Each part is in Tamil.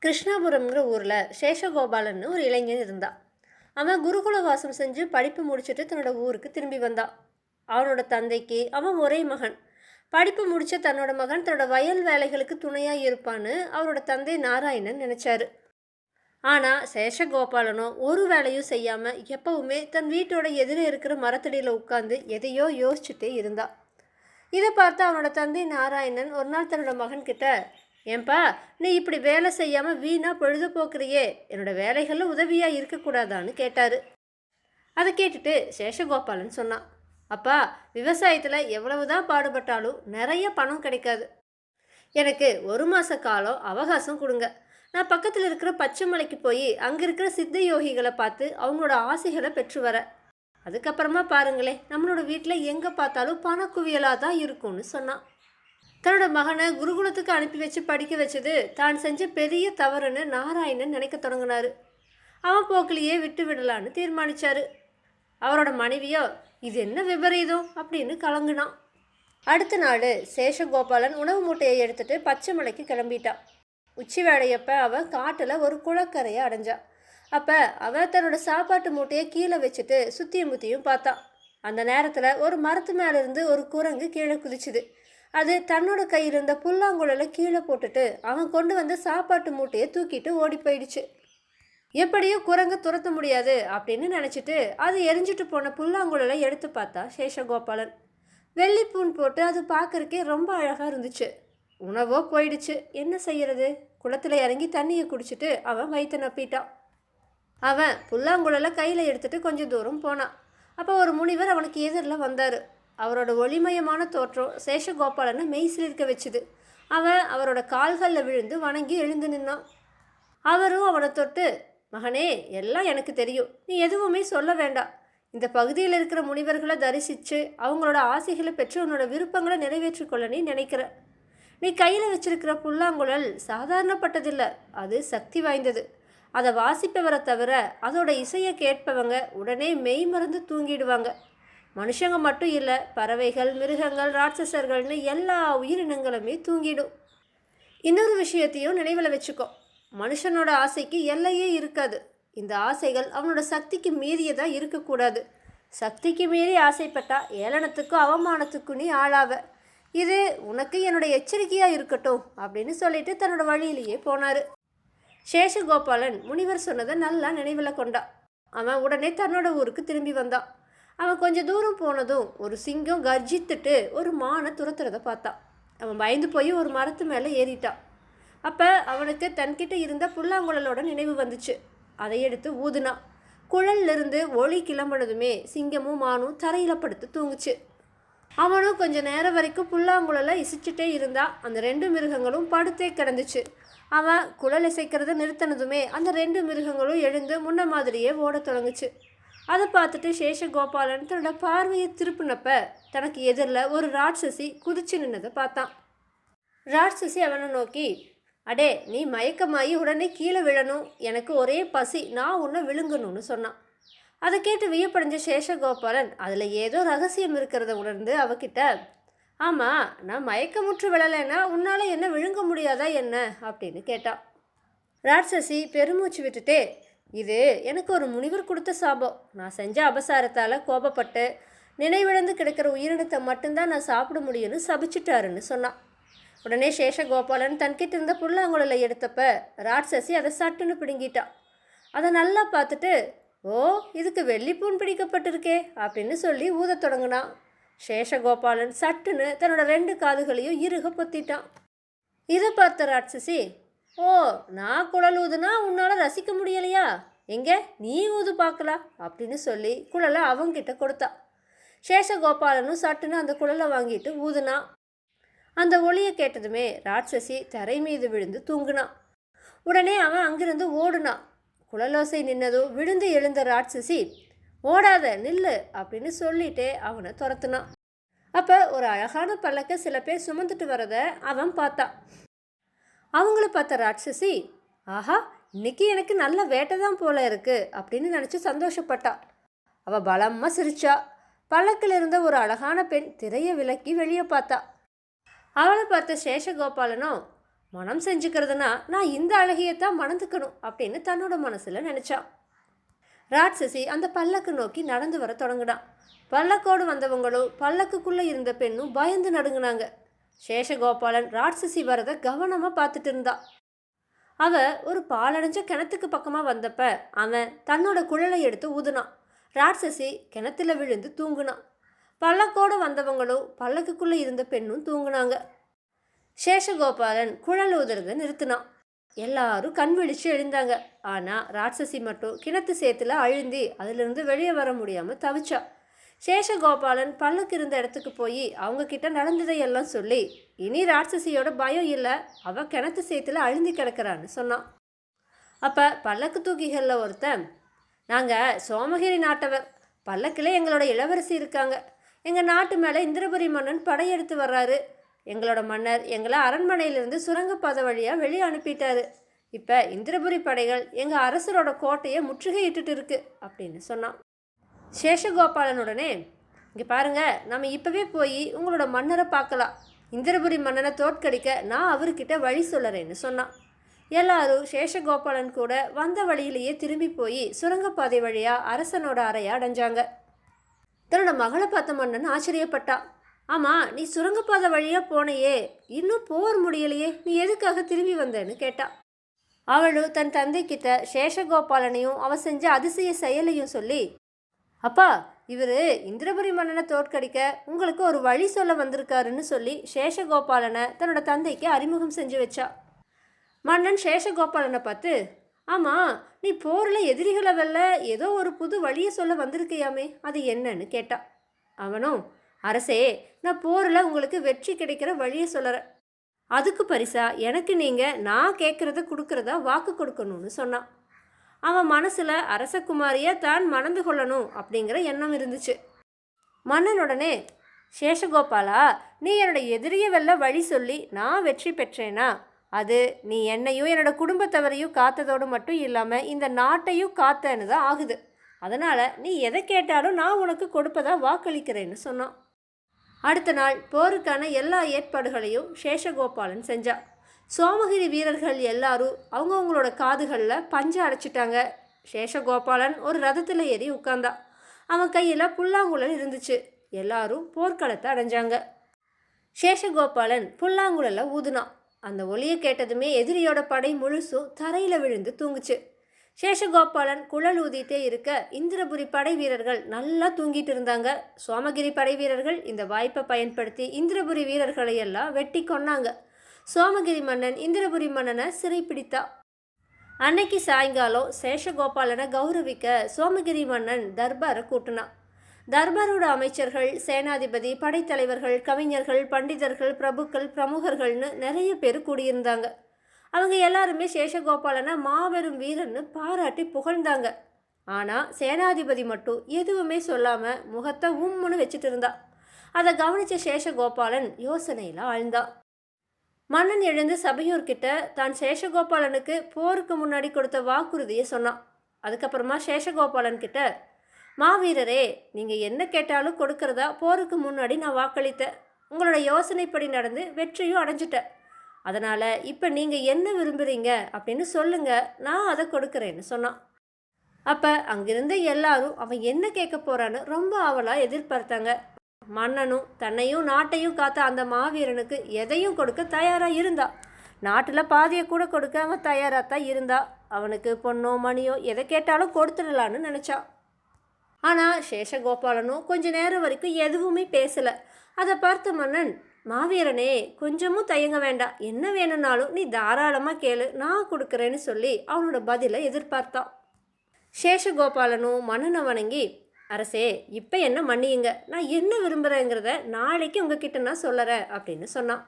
கிருஷ்ணாபுரம்ங்கிற ஊரில் சேஷகோபாலன்னு ஒரு இளைஞன் இருந்தான். அவன் குருகுல வாசம் செஞ்சு படிப்பு முடிச்சுட்டு தன்னோட ஊருக்கு திரும்பி வந்தான். அவனோட தந்தைக்கு அவன் ஒரே மகன். படிப்பு முடிச்ச தன்னோட மகன் தன்னோட வயல் வேலைகளுக்கு துணையாக இருப்பான்னு அவரோட தந்தை நாராயணன் நினச்சாரு. ஆனால் சேஷகோபாலனும் ஒரு வேலையும் செய்யாமல் எப்பவுமே தன் வீட்டோட எதிரே இருக்கிற மரத்தடியில் உட்காந்து எதையோ யோசிச்சுட்டே இருந்தான். இதை பார்த்து அவனோட தந்தை நாராயணன் ஒரு நாள் தன்னோட மகன்கிட்ட, ஏன்பா நீ இப்படி வேலை செய்யாமல் வீணாக பொழுது போக்குறியே, என்னோட வேலைகளில் உதவியாக இருக்கக்கூடாதான்னு கேட்டார். அதை கேட்டுட்டு சேஷகோபாலன் சொன்னான், அப்பா, விவசாயத்தில் எவ்வளவுதான் பாடுபட்டாலும் நிறைய பணம் கிடைக்காது. எனக்கு ஒரு மாத காலம் அவகாசம் கொடுங்க. நான் பக்கத்தில் இருக்கிற பச்சை மலைக்கு போய் அங்கே இருக்கிற சித்த யோகிகளை பார்த்து அவங்களோட ஆசைகளை பெற்று வர. அதுக்கப்புறமா பாருங்களேன், நம்மளோட வீட்டில் எங்கே பார்த்தாலும் பணக்குவியலாக தான் இருக்கும்னு சொன்னான். தன்னோட மகனை குருகுலத்துக்கு அனுப்பி வச்சு படிக்க வச்சது தான் செஞ்ச பெரிய தவறுன்னு நாராயணன் நினைக்க தொடங்கினாரு. அவன் போக்கிலேயே விட்டு விடலான்னு தீர்மானிச்சாரு. அவரோட மனைவியோ இது என்ன விபரீதம் அப்படின்னு கலங்குனான். அடுத்த நாள் சேஷகோபாலன் உணவு மூட்டையை எடுத்துட்டு பச்சை மலைக்கு கிளம்பிட்டான். உச்சி வேலையப்ப அவன் காட்டில் ஒரு குளக்கரையை அடைஞ்சான். அப்போ அவன் தன்னோட சாப்பாட்டு மூட்டையை கீழே வச்சுட்டு சுத்தியும் முத்தியும் பார்த்தான். அந்த நேரத்தில் ஒரு மரத்து மேலேருந்து ஒரு குரங்கு கீழே குதிச்சுது. அது தன்னோட கையில் இருந்த புல்லாங்குழலை கீழே போட்டுட்டு அவன் கொண்டு வந்த சாப்பாட்டு மூட்டையை தூக்கிட்டு ஓடி போயிடுச்சு. எப்படியோ குரங்கு துரத்த முடியாது அப்படின்னு நினச்சிட்டு அது எரிஞ்சிட்டு போன புல்லாங்குழலை எடுத்து பார்த்தா சேஷகோபாலன். வெள்ளிப்பூன் போட்டு அது பார்க்கறக்கே ரொம்ப அழகாக இருந்துச்சு. உணவோ போயிடுச்சு, என்ன செய்யறது? குளத்தில் இறங்கி தண்ணியை குடிச்சிட்டு அவன் வயிற்று நப்பிட்டான். அவன் புல்லாங்குழலை கையில் எடுத்துட்டு கொஞ்சம் தூரம் போனான். அப்போ ஒரு முனிவர் அவனுக்கு எதிரில் வந்தார். அவரோட ஒளிமயமான தோற்றம் சேஷகோபாலனை மெய்சிலிருக்க வச்சுது. அவன் அவரோட கால்களில் விழுந்து வணங்கி எழுந்து நின்னான். அவரும் அவனை தொட்டு, மகனே, எல்லாம் எனக்கு தெரியும், நீ எதுவுமே சொல்ல வேண்டாம். இந்த பகுதியில் இருக்கிற முனிவர்களை தரிசித்து அவங்களோட ஆசைகளை பெற்று உன்னோட விருப்பங்களை நிறைவேற்றிக்கொள்ள நீ நினைக்கிற. நீ கையில் வச்சிருக்கிற புல்லாங்குழல் சாதாரணப்பட்டதில்லை, அது சக்தி வாய்ந்தது. அதை வாசிப்பவரை தவிர அதோட இசையை கேட்பவங்க உடனே மெய் மறந்து தூங்கிடுவாங்க. மனுஷங்க மட்டும் இல்லை, பறவைகள், மிருகங்கள், ராட்சசர்கள்னு எல்லா உயிரினங்களுமே தூங்கிடும். இன்னொரு விஷயத்தையும் நினைவில் வச்சுக்கோ, மனுஷனோட ஆசைக்கு எல்லையே இருக்காது. இந்த ஆசைகள் அவனோட சக்திக்கு மீறியதாக இருக்கக்கூடாது. சக்திக்கு மீறி ஆசைப்பட்டா ஏளனத்துக்கும் அவமானத்துக்கும் நீ ஆளாவ. இது உனக்கு என்னோட எச்சரிக்கையாக இருக்கட்டும் அப்படின்னு சொல்லிட்டு தன்னோட வழியிலேயே போனார். சேஷகோபாலன் முனிவர் சொன்னதை நல்லா நினைவில் கொண்டான். அவன் உடனே தன்னோட ஊருக்கு திரும்பி வந்தான். அவன் கொஞ்சம் தூரம் போனதும் ஒரு சிங்கம் கர்ஜித்துட்டு ஒரு மானை துரத்துறதை பார்த்தான். அவன் பயந்து போய் ஒரு மரத்து மேலே ஏறிட்டான். அப்போ அவனுக்கு தன்கிட்ட இருந்த புல்லாங்குழலோட நினைவு வந்துச்சு. அதை எடுத்து ஊதுனான். குழலிருந்து ஒளி கிளம்பினதுமே சிங்கமும் மானும் தரையில் படுத்து தூங்குச்சு. அவனும் கொஞ்ச நேரம் வரைக்கும் புல்லாங்குழலை இசைச்சிட்டே இருந்தான். அந்த ரெண்டு மிருகங்களும் படுத்தே கிடந்துச்சு. அவன் குழல் இசைக்கிறத நிறுத்தினதுமே அந்த ரெண்டு மிருகங்களும் எழுந்து முன்ன மாதிரியே ஓட தொடங்குச்சு. அதை பார்த்துட்டு சேஷகோபாலன் தன்னோட பார்வையை திருப்பினப்ப தனக்கு எதிரில் ஒரு ராட்சசி குதிச்சு நின்னதை பார்த்தான். ராட்சசி அவனை நோக்கி, அடே, நீ மயக்கமாயி உடனே கீழே விழணும், எனக்கு ஒரே பசி, நான் உன்னை விழுங்கணும்னு சொன்னான். அதை கேட்டு வியப்படைஞ்ச சேஷகோபாலன் அதில் ஏதோ ரகசியம் இருக்கிறத உணர்ந்து அவகிட்ட, ஆமாம், நான் மயக்கமுற்று விழலைன்னா உன்னால் என்ன விழுங்க முடியாதா என்ன அப்படின்னு கேட்டான். ராட்சசி பெருமூச்சு விட்டுட்டே, இது எனக்கு ஒரு முனிவர் கொடுத்த சாபம். நான் செஞ்ச அபசாரத்தால் கோபப்பட்டு நினைவிழந்து கிடக்கிற உயிரினத்தை மட்டும்தான் நான் சாப்பிட முடியும்னு சபிச்சிட்டாருன்னு சொன்னான். உடனே சேஷகோபாலன் தன்கிட்ட இருந்த புல்லாங்குழலை எடுத்தப்ப ராட்சசி அதை சட்டுன்னு பிடுங்கிட்டான். அதை நல்லா பார்த்துட்டு, ஓ, இதுக்கு வெள்ளிப்பூன் பிடிக்கப்பட்டிருக்கே அப்படின்னு சொல்லி ஊத தொடங்கினான். சேஷகோபாலன் சட்டுன்னு தன்னோட ரெண்டு காதுகளையும் இறுக பொத்திட்டான். இதை பார்த்த ராட்சசி, ஓ, நான் குழல் ஊதுனா உன்னால் ரசிக்க முடியலையா, எங்கே நீ ஊது பார்க்கலாம் அப்படின்னு சொல்லி குழலை அவங்கிட்ட கொடுத்தா. சேஷகோபாலனும் சட்டுன்னு அந்த குழலை வாங்கிட்டு ஊதுனான். அந்த ஒளியை கேட்டதுமே ராட்சசி தரை மீது விழுந்து தூங்குனான். உடனே அவன் அங்கிருந்து ஓடுனான். குழலோசை நின்னதும் விழுந்து எழுந்த ராட்சசி, ஓடாத, நில்லு அப்படின்னு சொல்லிட்டே அவனை துரத்துனான். அப்போ ஒரு அழகான பல்லக்க சில பேர் சுமந்துட்டு வரதை அவன் பார்த்தான். அவங்கள பார்த்த ராட்சசி, ஆஹா, இன்னைக்கு எனக்கு நல்ல வேட்டை தான் போல இருக்கு அப்படின்னு நினச்சி சந்தோஷப்பட்டா. அவள் பலமாக சிரிச்சா. பல்லக்கில் இருந்த ஒரு அழகான பெண் திரையை விலக்கி வெளியே பார்த்தா. அவளை பார்த்த சேஷகோபாலனும், மனம் செஞ்சுக்கிறதுனா நான் இந்த அழகியத்தான் மணந்துக்கணும் அப்படின்னு தன்னோட மனசில் நினச்சான். ராட்சசி அந்த பல்லக்கு நோக்கி நடந்து வர தொடங்கினான். பல்லக்கோடு வந்தவங்களும் பல்லக்குக்குள்ளே இருந்த பெண்ணும் பயந்து நடுங்கினாங்க. சேஷகோபாலன் ராட்சசி வரதை கவனமாக பார்த்துட்டு இருந்தான். அவ ஒரு பாலடைஞ்ச கிணத்துக்கு பக்கமாக வந்தப்ப அவன் தன்னோட குழலை எடுத்து ஊதுனான். ராட்சசி கிணத்துல விழுந்து தூங்குனான். பல்லக்கோடு வந்தவங்களும் பல்லக்குக்குள்ளே இருந்த பெண்ணும் தூங்குனாங்க. சேஷகோபாலன் குழல் ஊதுறதை நிறுத்தினான். எல்லாரும் கண் விழிச்சு எழுந்தாங்க. ஆனால் ராட்சசி மட்டும் கிணத்து சேத்துல அழுந்தி அதிலிருந்து வெளியே வர முடியாமல் தவிச்சா. சேஷகோபாலன் பல்லக்கு இருந்த இடத்துக்கு போய் அவங்க கிட்ட நடந்ததையெல்லாம் சொல்லி, இனி ராட்சசியோட பயம் இல்லை, அவள் கிணத்து சேத்துல அழுந்தி கிடக்கிறான்னு சொன்னான். அப்போ பல்லக்கு தூக்கிகளில் ஒருத்தன், நாங்கள் சோமகிரி நாட்டவர், பல்லக்கில் எங்களோட இளவரசி இருக்காங்க, எங்கள் நாட்டு மேலே இந்திரபுரி மன்னன் படையெடுத்து வர்றாரு, எங்களோட மன்னர் எங்களை அரண்மனையிலிருந்து சுரங்கப்பாதை வழியாக வெளியே அனுப்பிட்டாரு, இப்போ இந்திரபுரி படைகள் எங்கள் அரசரோட கோட்டையை முற்றுகையிட்டு இருக்கு அப்படின்னு சொன்னான். சேஷகோபாலனுடனே, இங்கே பாருங்க, நம்ம இப்போவே போய் உங்களோட மன்னரை பார்க்கலாம், இந்திரபுரி மன்னனை தோற்கடிக்க நான் அவர்கிட்ட வழி சொல்லறேன்னு சொன்னான். எல்லாரும் சேஷகோபாலன் கூட வந்த வழியிலேயே திரும்பி போய் சுரங்கப்பாதை வழியாக அரசனோட அறையை அடைஞ்சாங்க. தன்னோட மகளை பார்த்த மன்னன் ஆச்சரியப்பட்டா. ஆமாம், நீ சுரங்கப்பாதை வழியாக போனையே, இன்னும் போர் முடியலையே, நீ எதுக்காக திரும்பி வந்தேன்னு கேட்டா. அவளும் தன் தந்தைக்கிட்ட சேஷகோபாலனையும் அவ செஞ்ச அதிசய செயலையும் சொல்லி, அப்பா, இவர் இந்திரபுரி மன்னனை தோற்கடிக்க உங்களுக்கு ஒரு வழி சொல்ல வந்திருக்காருன்னு சொல்லி சேஷகோபாலனை தன்னோட தந்தைக்கு அறிமுகம் செஞ்சு வச்சா. மன்னன் சேஷகோபாலனை பார்த்து, ஆமாம், நீ போரில் எதிரிகளை வெல்ல ஏதோ ஒரு புது வழியை சொல்ல வந்திருக்கையாமே, அது என்னன்னு கேட்டா. அவனும், அரசே, நான் போரில் உங்களுக்கு வெற்றி கிடைக்கிற வழியை சொல்லுறேன், அதுக்கு பரிசா எனக்கு நீங்கள் நான் கேட்குறத கொடுக்குறதா வாக்கு கொடுக்கணும்னு சொன்னான். அவன் மனசில் அரசகுமாரியை தான் மணந்து கொள்ளணும் அப்படிங்கிற எண்ணம் இருந்துச்சு. மன்னனுடனே, சேஷகோபாலா, நீ என்னோட எதிரியை வெல்ல வழி சொல்லி நான் வெற்றி பெற்றேனா, அது நீ என்னையும் என்னோட குடும்பத்தவரையும் காத்ததோடு மட்டும் இல்லாமல் இந்த நாட்டையும் காத்தேன்னு தான் ஆகுது, அதனால் நீ எதை கேட்டாலும் நான் உனக்கு கொடுப்பதா வாக்களிக்கிறேன்னு சொன்னான். அடுத்த நாள் போருக்கான எல்லா ஏற்பாடுகளையும் சேஷகோபாலன் செஞ்சான். சோமகிரி வீரர்கள் எல்லாரும் அவங்கவுங்களோட காதுகளில் பஞ்சை அடைச்சிட்டாங்க. சேஷகோபாலன் ஒரு ரதத்தில் ஏறி உட்கார்ந்தான். அவன் கையில் புல்லாங்குழல் இருந்துச்சு. எல்லாரும் போர்க்களத்தை அடைஞ்சாங்க. சேஷகோபாலன் புல்லாங்குழலை ஊதுனான். அந்த ஒலியை கேட்டதுமே எதிரியோட படை முழுசும் தரையில் விழுந்து தூங்குச்சு. சேஷகோபாலன் குழல் ஊதிட்டே இருக்க இந்திரபுரி படை வீரர்கள் நல்லா தூங்கிட்டு இருந்தாங்க. சோமகிரி படை வீரர்கள் இந்த வாய்ப்பை பயன்படுத்தி இந்திரபுரி வீரர்களை எல்லாம் வெட்டி கொன்னாங்க. சோமகிரி மன்னன் இந்திரபுரி மன்னனை சிறைப்பிடித்தா. அன்னைக்கு சாயங்காலம் சேஷகோபாலனை கௌரவிக்க சோமகிரி மன்னன் தர்பாரை கூட்டினான். தர்பாரோட அமைச்சர்கள், சேனாதிபதி, படைத்தலைவர்கள், கவிஞர்கள், பண்டிதர்கள், பிரபுக்கள், பிரமுகர்கள்னு நிறைய பேர் கூடியிருந்தாங்க. அவங்க எல்லாருமே சேஷகோபாலனை மாபெரும் வீரன்னு பாராட்டி புகழ்ந்தாங்க. ஆனால் சேனாதிபதி மட்டும் எதுவுமே சொல்லாமல் முகத்தை உம்முன்னு வச்சுட்டு இருந்தா. அதை கவனித்த சேஷகோபாலன் யோசனையில் ஆழ்ந்தான். மன்னன் எழுந்து சபையோர்கிட்ட தான் சேஷகோபாலனுக்கு போருக்கு முன்னாடி கொடுத்த வாக்குறுதியை சொன்னான். அதுக்கப்புறமா சேஷகோபாலன் கிட்ட, மாவீரரே, நீங்கள் என்ன கேட்டாலும் கொடுக்கறதா போருக்கு முன்னாடி நான் வாக்களித்தேன். உங்களோட யோசனைப்படி நடந்து வெற்றியும் அடைஞ்சிட்டேன். அதனால் இப்போ நீங்கள் என்ன விரும்புகிறீங்க அப்படின்னு சொல்லுங்கள், நான் அதை கொடுக்குறேன்னு சொன்னான். அப்போ அங்கிருந்த எல்லாரும் அவன் என்ன கேட்க போகிறான்னு ரொம்ப ஆவலாக எதிர்பார்த்தாங்க. மன்னனும் தன்னையும் நாட்டையும் காத்த அந்த மாவீரனுக்கு எதையும் கொடுக்க தயாராக இருந்தா. நாட்டில் பாதியை கூட கொடுக்க அவன் தயாராக தான் இருந்தா. அவனுக்கு பொண்ணோ மணியோ எதை கேட்டாலும் கொடுத்துடலான்னு நினச்சான். ஆனால் சேஷகோபாலனும் கொஞ்ச நேரம் வரைக்கும் எதுவுமே பேசலை. அதை பார்த்த மன்னன், மாவீரனே, கொஞ்சமும் தயங்க வேண்டாம், என்ன வேணும்னாலும் நீ தாராளமாக கேளு, நான் கொடுக்குறேன்னு சொல்லி அவனோட பதிலை எதிர்பார்த்தான். சேஷகோபாலனும் மன்னனை வணங்கி, அரசே, இப்போ என்ன மன்னியுங்க, நான் என்ன விரும்புகிறேங்கிறத நாளைக்கு உங்ககிட்ட நான் சொல்லறேன் அப்படின்னு சொன்னான்.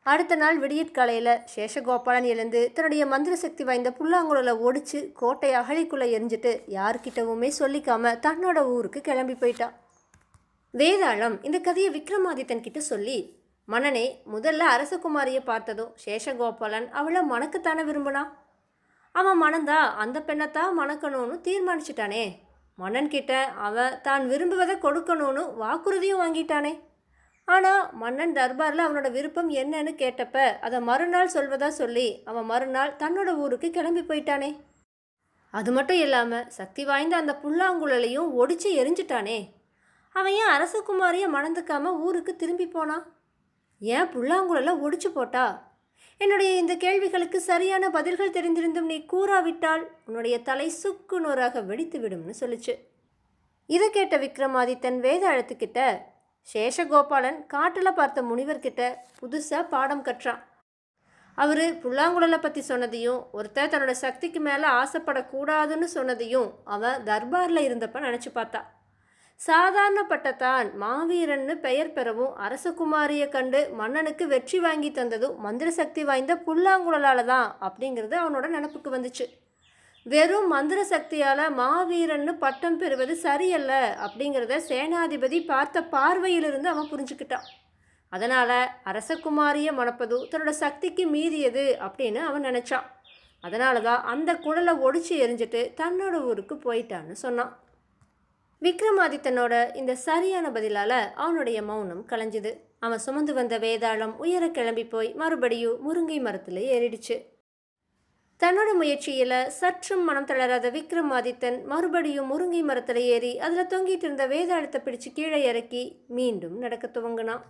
அடுத்த நாள் விடியற்காலையில் சேஷகோபாலன் எழுந்து தன்னுடைய மந்திர சக்தி வாய்ந்த புல்லாங்குழலை ஒடிச்சு கோட்டை அகழிக்குள்ளே எரிஞ்சிட்டு யார்கிட்டவுமே சொல்லிக்காம தன்னோட ஊருக்கு கிளம்பி போயிட்டான். வேதாளம் இந்த கதையை விக்ரமாதித்தன் கிட்ட சொல்லி, மன்னனே, முதல்ல அரசகுமாரியை பார்த்ததும் சேஷகோபாலன் அவளை மணக்கத்தானே விரும்பினான். அவன் மணந்தா அந்த பெண்ணைத்தான் மணக்கணும்னு தீர்மானிச்சிட்டானே. மன்னன்கிட்ட அவன் தான் விரும்புவதை கொடுக்கணும்னு வாக்குறுதியும் வாங்கிட்டானே. ஆனால் மன்னன் தர்பாரில் அவனோட விருப்பம் என்னன்னு கேட்டப்ப அதை மறுநாள் சொல்வதா சொல்லி அவன் மறுநாள் தன்னோட ஊருக்கு கிளம்பி போயிட்டானே. அது மட்டும் இல்லாமல் சக்தி வாய்ந்த அந்த புல்லாங்குழலையும் ஒடிச்சு எரிஞ்சிட்டானே. அவன் ஏன் அரசகுமாரியை மணந்துக்காம ஊருக்கு திரும்பி போனான்? ஏன் புல்லாங்குழலை ஒடிச்சு போட்டா? என்னுடைய இந்த கேள்விகளுக்கு சரியான பதில்கள் தெரிந்திருந்தும் நீ கூறாவிட்டால் உன்னுடைய தலை சுக்கு நூறாக வெடித்து விடும்னு சொல்லிச்சு. இதை கேட்ட விக்ரமாதித்தன் வேதாளத்துக்கிட்ட சேஷகோபாலன் காட்டில் பார்த்த முனிவர்கிட்ட புதுசாக பாடம் கற்றான். அவர் புல்லாங்குழலை பற்றி சொன்னதையும் ஒருத்தர் தன்னோட சக்திக்கு மேலே ஆசைப்படக்கூடாதுன்னு சொன்னதையும் அவன் தர்பாரில் இருந்தப்ப நினச்சி பார்த்தா. சாதாரணப்பட்டதான் மாவீரன்னு பெயர் பெறவும் அரசகுமாரியை கண்டு மன்னனுக்கு வெற்றி வாங்கி தந்ததும் மந்திர சக்தி வாய்ந்த புல்லாங்குழலால் தான் அப்படிங்கிறது அவனோட நினப்புக்கு வந்துச்சு. வெறும் மந்திர சக்தியால் மாவீரன்னு பட்டம் பெறுவது சரியல்ல அப்படிங்கிறத சேனாதிபதி பார்த்த பார்வையிலிருந்து அவன் புரிஞ்சுக்கிட்டான். அதனால் அரசகுமாரியை மணப்பதும் தன்னோட சக்திக்கு மீறியது அப்படின்னு அவன் நினச்சான். அதனால தான் அந்த குழலை ஒடிச்சு எரிஞ்சிட்டு தன்னோட ஊருக்கு போயிட்டான்னு சொன்னான். விக்ரமாதித்தனோட இந்த சரியான பதிலால் அவனுடைய மௌனம் கலைஞ்சுது. அவன் சுமந்து வந்த வேதாளம் உயர கிளம்பி போய் மறுபடியும் முருங்கை மரத்தில் ஏறிடுச்சு. தன்னோட முயற்சியில் சற்றும் மனம் தளராத விக்ரமாதித்தன் மறுபடியும் முருங்கை மரத்தில் ஏறி அதில் தொங்கிட்டு இருந்த வேதாளத்தை பிடிச்சு கீழே இறக்கி மீண்டும் நடக்க துவங்கினான்.